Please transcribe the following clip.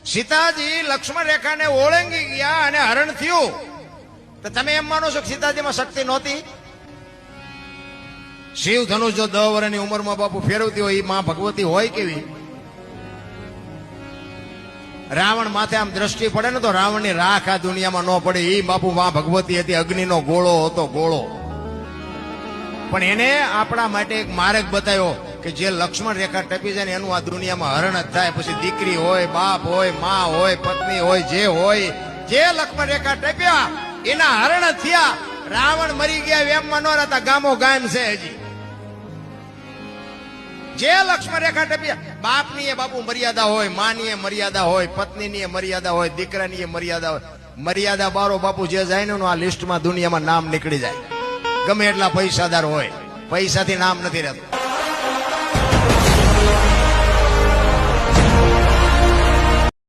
સીતાજી લક્ષ્મણ રેખાને ઓળંગી ગયા અને હરણ થયું. તો તમે એમ માનો છો કે સીતાજીમાં શક્તિ નહોતી? શિવ ધનુષ જો 10 વર્ષની ઉંમરમાં બાપુ ફેરવતી હોય એ માં ભગવતી હોય કેવી? રાવણ માથે આમ દ્રષ્ટિ પડે ને તો રાવણની રાખ આ દુનિયામાં ન પડે. એ બાપુ માં ભગવતી હતી, અગ્નિનો ગોળો હતો, ગોળો. પણ એને આપણા માટે એક માર્ગ બતાવ્યો કે જે લક્ષ્મણ રેખા ટપી જાય ને એનું આ દુનિયામાં હરણ જ થાય. પછી દીકરી હોય, બાપ હોય, માં હોય, પત્ની હોય, જે હોય, જે લક્ષ્મણ રેખા ટપ્યા એના હરણ જ થયા. રાવણ મરી ગયા એમમાં ન રહેતા, ગામો ગામ છે હજી. જે લક્ષ્મણ રેખા ટપ્યા, બાપની એ બાપુ મર્યાદા હોય, માની એ મર્યાદા હોય, પત્નીની એ મર્યાદા હોય, દીકરાની એ મર્યાદા હોય. મર્યાદા બારો બાપુ જે જાય ને આ લિસ્ટમાં દુનિયામાં નામ નીકળી જાય. ગમે એટલા પૈસાદાર હોય, પૈસાથી નામ નથી રહેતું.